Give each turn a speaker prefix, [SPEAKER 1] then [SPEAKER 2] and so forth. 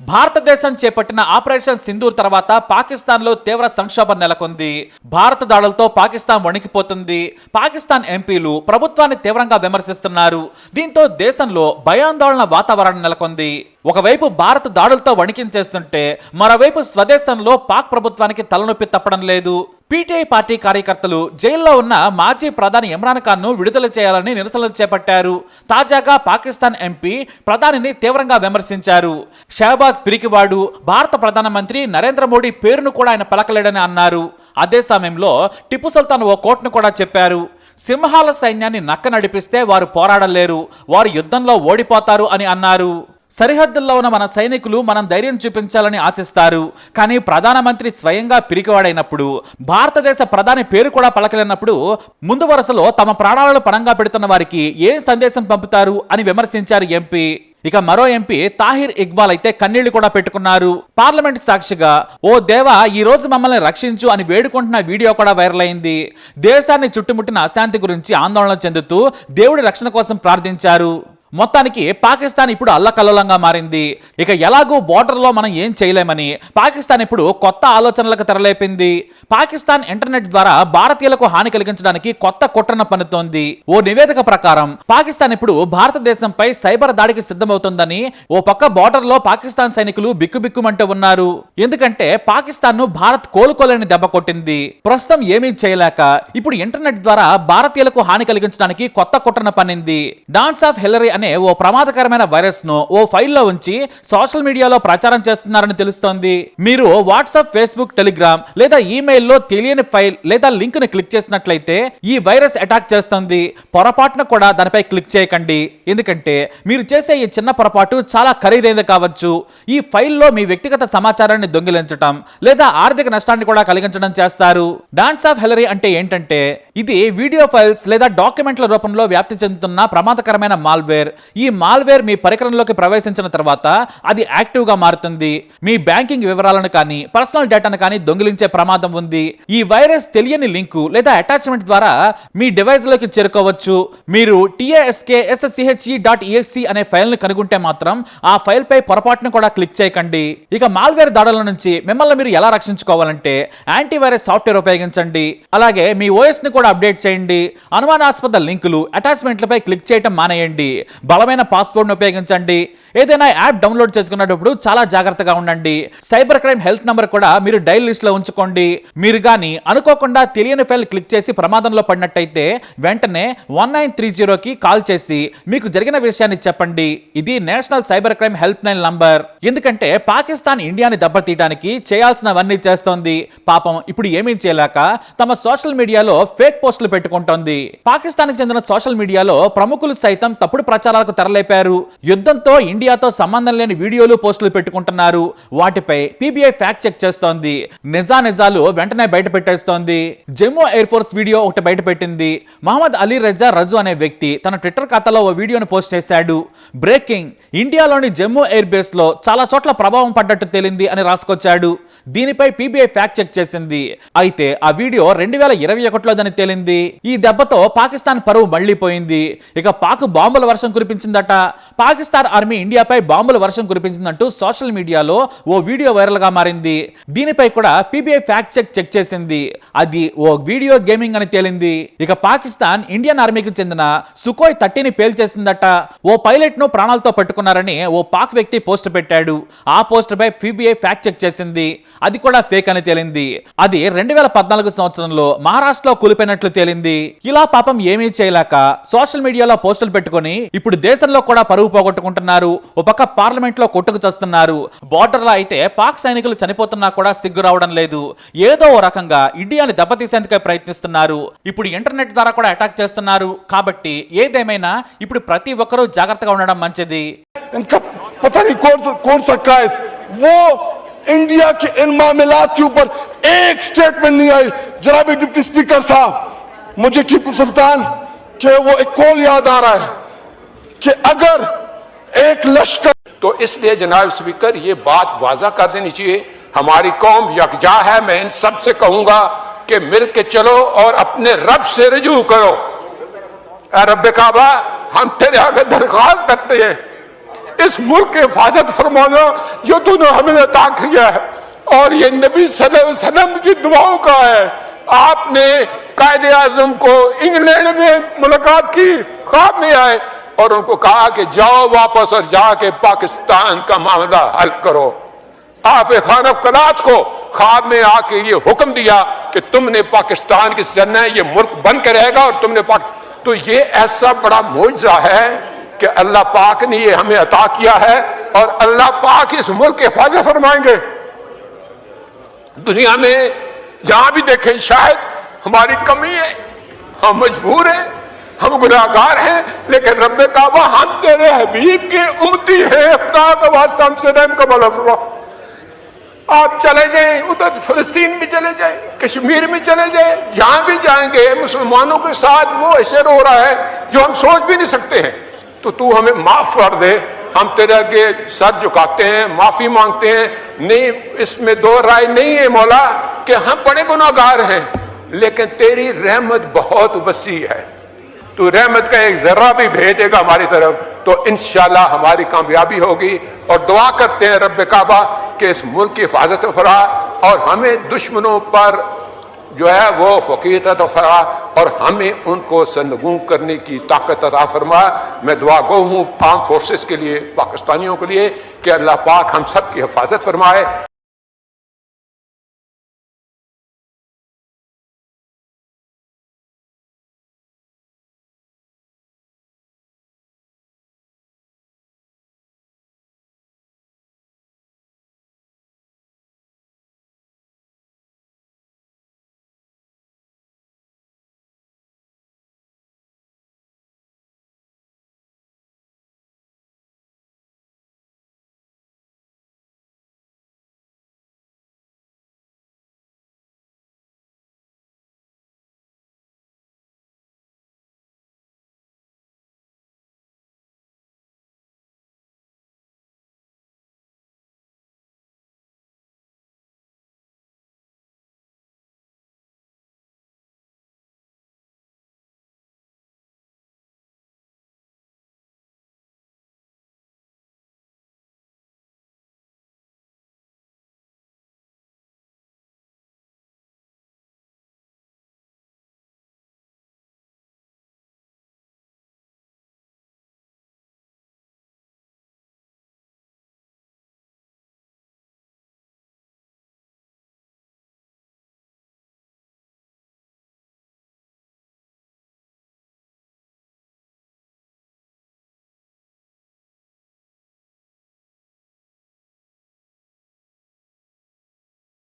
[SPEAKER 1] భారతదేశం చేపట్టిన ఆపరేషన్ సింధూర్ తర్వాత పాకిస్తాన్లో తీవ్ర సంక్షోభం నెలకొంది. భారత దాడులతో పాకిస్తాన్ వణికిపోతుంది. పాకిస్తాన్ ఎంపీలు ప్రభుత్వాన్ని తీవ్రంగా విమర్శిస్తున్నారు. దీంతో దేశంలో భయాందోళన వాతావరణం నెలకొంది. ఒకవైపు భారత్ దాడులతో వణికించేస్తుంటే మరోవైపు స్వదేశంలో పాక్ ప్రభుత్వానికి తలనొప్పి తప్పడం లేదు. పీటీఐ పార్టీ కార్యకర్తలు జైల్లో ఉన్న మాజీ ప్రధాని ఇమ్రాన్ ఖాన్ ను విడుదల చేయాలని నిరసనలు చేపట్టారు. తాజాగా పాకిస్తాన్ ఎంపీ ప్రధానిని తీవ్రంగా విమర్శించారు. షహబాజ్ పిరికివాడు, భారత ప్రధానమంత్రి నరేంద్ర మోడీ పేరును కూడా ఆయన పలకలేడని అన్నారు. అదే సమయంలో టిప్పు సుల్తాన్ ఓ కోట్ను కూడా చెప్పారు. సింహాల సైన్యాన్ని నక్క నడిపిస్తే వారు పోరాడలేరు, వారు యుద్ధంలో ఓడిపోతారు అని అన్నారు. సరిహద్దుల్లో ఉన్న మన సైనికులు మనం ధైర్యం చూపించాలని ఆశిస్తారు. కానీ ప్రధానమంత్రి స్వయంగా పిరికివాడైనప్పుడు, భారతదేశ ప్రధాని పేరు కూడా పలకలేనప్పుడు ముందు వరుసలో తమ ప్రాణాలను పణంగా పెడుతున్న వారికి ఏ సందేశం పంపుతారు అని విమర్శించారు ఎంపీ. ఇక మరో ఎంపీ తాహిర్ ఇక్బాల్ అయితే కన్నీళ్లు కూడా పెట్టుకున్నారు. పార్లమెంట్ సాక్షిగా ఓ దేవా ఈ రోజు మమ్మల్ని రక్షించు అని వేడుకుంటున్న వీడియో కూడా వైరల్ అయింది. దేశాన్ని చుట్టుముట్టిన అశాంతి గురించి ఆందోళన చెందుతూ దేవుడి రక్షణ కోసం ప్రార్థించారు. మొత్తానికి పాకిస్తాన్ ఇప్పుడు అల్లకల్లోలంగా మారింది. ఇక ఎలాగూ బోర్డర్లో మనం ఏం చేయలేమని పాకిస్తాన్ ఇప్పుడు కొత్త ఆలోచనలకు తెరలేపింది. పాకిస్తాన్ ఇంటర్నెట్ ద్వారా భారతీయులకు హాని కలిగించడానికి కొత్త కుట్రను పన్నుతోంది. ఓ నివేదిక ప్రకారం పాకిస్తాన్ ఇప్పుడు భారతదేశంపై సైబర్ దాడికి సిద్ధమవుతుందని ఓ పక్క బోర్డర్లో పాకిస్తాన్ సైనికులు బిక్కుబిక్కుమంటూ ఉన్నారు. ఎందుకంటే పాకిస్తాన్ ను భారత్ కోలుకోలేని దెబ్బ కొట్టింది. ప్రస్తుతం ఏమీ చేయలేక ఇప్పుడు ఇంటర్నెట్ ద్వారా భారతీయులకు హాని కలిగించడానికి కొత్త కుట్రను పన్నింది. డాన్స్ ఆఫ్ హిల్లరీ అనే ఓ ప్రమాదకరమైన వైరస్ ను ఓ ఫైల్లో ఉంచి సోషల్ మీడియాలో ప్రచారం చేస్తున్నారని తెలుస్తోంది. మీరు వాట్సాప్, ఫేస్బుక్, టెలిగ్రామ్ లేదా ఈమెయిల్లో తెలియని ఫైల్ లేదా లింక్ ని క్లిక్ చేసినట్లయితే ఈ వైరస్ అటాక్ చేస్తుంది. పొరపాటున కూడా దానిపై క్లిక్ చేయకండి. ఎందుకంటే మీరు చేసే ఈ చిన్న పొరపాటు చాలా ఖరీదైనది కావచ్చు. ఈ ఫైల్లో మీ వ్యక్తిగత సమాచారాన్ని దొంగిలించడం లేదా ఆర్థిక నష్టాన్ని కూడా కలిగించడం చేస్తారు. డాన్స్ ఆఫ్ హిల్లరీ అంటే ఏంటంటే ఇది వీడియో ఫైల్స్ లేదా డాక్యుమెంట్ల రూపంలో వ్యాప్తి చెందుతున్న ప్రమాదకరమైన మాల్వేర్. ఈ మాల్వేర్ మీ పరికరంలోకి ప్రవేశించిన తర్వాత అది యాక్టివ్ గా మారుతుంది. మీ బ్యాంకింగ్ వివరాలను కానీ పర్సనల్ డేటాను కానీ దొంగిలించే ప్రమాదం ఉంది. ఈ వైరస్ తెలియని లింకు లేదా అటాచ్మెంట్ ద్వారా మీ డివైస్ లోకి చేరుకోవచ్చు. మీరు taskschhe.exe అనే ఫైల్ ని కనుగొంటే మాత్రం ఆ ఫైల్ పై పొరపాటును కూడా క్లిక్ చేయకండి. ఇక మాల్వేర్ దాడుల నుంచి మిమ్మల్ని మీరు ఎలా రక్షించుకోవాలంటే యాంటీవైరస్ సాఫ్ట్వేర్ ఉపయోగించండి. అలాగే మీ ఓఎస్ ని కూడా అప్డేట్ చేయండి. అనుమానాస్పద లింకులు, అటాచ్మెంట్లపై క్లిక్ చేయడం మానేయండి. బలమైన పాస్వర్డ్ ఉపయోగించండి. ఏదైనా యాప్ డౌన్లోడ్ చేసుకునేటప్పుడు చాలా జాగ్రత్తగా ఉండండి. సైబర్ క్రైమ్ హెల్ప్ నంబర్ కూడా మీరు డైల్ లిస్ట్ లో ఉంచుకోండి. మీరు గాని అనుకోకుండా తెలియని ఫైల్ క్లిక్ చేసి ప్రమాదంలో పడినట్టయితే వెంటనే 1930కి కాల్ చేసి మీకు జరిగిన విషయాన్ని చెప్పండి. ఇది national cyber crime help line number. ఎందుకంటే పాకిస్తాన్ ఇండియాని దెబ్బతీయడానికి చేయాల్సినవన్నీ చేస్తోంది. పాపం ఇప్పుడు ఏమీ చేయలేక తమ సోషల్ మీడియాలో ఫేక్ పోస్టులు పెట్టుకుంటోంది. పాకిస్తాన్ కి చెందిన సోషల్ మీడియాలో ప్రముఖులు సైతం తప్పుడు ప్రచారాలకు తెరలేపారు. యుద్ధంతో ఇండియాతో సంబంధం లేని వీడియోలు, పోస్టులు పెట్టుకుంటున్నారు. వాటిపై పీబీఐ ఫ్యాక్ట్ చెక్ చేస్తోంది. నిజాలు వెంటనే బయట పెట్టేస్తోంది. జమ్మూ ఎయిర్ ఫోర్స్ వీడియో ఒకటి బయట పెట్టింది. మహమ్మద్ అలీ రెజా రజు అనే వ్యక్తి తన ట్విట్టర్ ఖాతాలో ఓ వీడియోను పోస్ట్ చేశాడు. బ్రేకింగ్, ఇండియాలోని జమ్మూ ఎయిర్ బేస్ లో చాలా చోట్ల ప్రభావం పడ్డట్టు తేలింది అని రాసుకొచ్చాడు. దీనిపై పీబీఐ ఫ్యాక్ట్ చెక్ చేసింది. అయితే ఆ వీడియో 2021లోదని తేలింది. ఈ దెబ్బతో పాకిస్తాన్ పరువు మళ్లీపోయింది. ఇక పాక్ బాంబుల వర్షం కురిపించిందట. పాకిస్తాన్ ఆర్మీ ఇండియాపై బాంబుల వర్షం కురిపించిందంటూ సోషల్ మీడియాలో ఓ వీడియో వైరల్ గా మారింది. దీనిపై కూడా పీబీఐ ఫ్యాక్ట్ చెక్ చేసింది. అది ఓ వీడియో గేమింగ్ అని తేలింది. ఇక పాకిస్తాన్ ఇండియన్ ఆర్మీకి చెందిన సుఖోయ్ 30ని పేల్చేసిందట. ఓ పైలట్ ను ప్రాణాలతో పట్టుకున్నారని ఓ పాక్ వ్యక్తి పోస్ట్ పెట్టాడు. ఆ పోస్ట్ పై పీబీఐ ఫ్యాక్ట్ చెక్ చేసింది. అది కూడా ఫేక్ అని తేలింది. అది 2014 సంవత్సరంలో మహారాష్ట్రలో కూలిపోయినట్లు తేలింది. ఇలా పాపం ఏమీ చేయలేక సోషల్ మీడియాలో పోస్టులు పెట్టుకుని ఇప్పుడు దేశంలో కూడా పరువు పోగొట్టుకుంటున్నారు. ఒక పక్క పార్లమెంట్ లో కొట్టుకు చేస్తున్నారు. బోర్డర్ లో అయితే పాక్ సైనికులు చనిపోతున్నా కూడా సిగ్గు రావడం లేదు. ఏదో ఓ రకంగా ఇండియాని దెబ్బతీసేందుకే ప్రయత్నిస్తున్నారు. ఇప్పుడు ఇంటర్నెట్ ద్వారా కూడా అటాక్ చేస్తున్నారు. కాబట్టి ఏదేమైనా ఇప్పుడు ప్రతి ఒక్కరూ జాగ్రత్తగా ఉండడం మంచిది.
[SPEAKER 2] इंडिया के इन मामलात के ऊपर एक स्टेटमेंट नहीं आई. जनाब डिप्टी स्पीकर साहब, मुझे टीपू सुल्तान के वो एक कॉल याद आ रहा है कि अगर एक लश्कर,
[SPEAKER 3] तो इसलिए जनाब स्पीकर ये बात वाज़ा कर देनी चाहिए, हमारी कौम यकजा है. मैं इन सब से कहूंगा कि मिल के चलो और अपने रब से रजू करो. रब काबा, हम तेरे आगे दरख्वास्त करते हैं, इस मुल्क की हिफाजत फरमाना जो तूने हमें अता किया है, और ये नबी सल्लल्लाहु अलैहि वसल्लम की दुआओं का है। आपने कायदे आजम को इंग्लैंड में मुलाकात की, ख्वाब में आए और उनको कहा कि जाओ वापस और जाके पाकिस्तान का मामला हल करो। आप खान कलात को ख्वाब में आके ये हुक्म दिया कि तुमने पाकिस्तान की सरना है, ये मुल्क बन के रहेगा और तुमने तो ये ऐसा बड़ा मौजज़ा है कि अल्लाह पाक ने ये हमें अता किया है और अल्लाह पाक इस मुल्क की हिफाजत फरमाएंगे। दुनिया में जहां भी देखें शायद हमारी कमी है, हम मजबूर हैं, हम गुनाहगार हैं, लेकिन रब्बे काबा हम तेरे हबीब के उम्मती हैं, खुदा का वास्ता हमसे रहम का मौला फरमा। आप चले जाएं उधर फिलिस्तीन में चले जाएं, कश्मीर में चले जाएं, जहां भी जाएंगे मुसलमानों के साथ वो ऐसे रो रहा है जो हम सोच भी नहीं सकते हैं। तो तू हमें माफ कर दे, हम तेरे आगे सर झुकाते हैं, माफी मांगते हैं। नहीं, इसमें दो राय नहीं है मौला कि हम बड़े गुनाहगार हैं, लेकिन तेरी रहमत बहुत वसी है, तू रहमत का एक जर्रा भी भेजेगा हमारी तरफ तो इंशाल्लाह हमारी कामयाबी होगी। और दुआ करते हैं रब्बे काबा कि इस मुल्क की हिफाजत फरमा और हमें दुश्मनों पर जो है वो फकीर अता फरमा और हमें उनको सरनगू करने की ताकत अता फरमा। मैं दुआ गो हूँ आर्म फोर्सेस के लिए, पाकिस्तानियों के लिए कि अल्लाह पाक हम सब की हिफाजत फरमाए।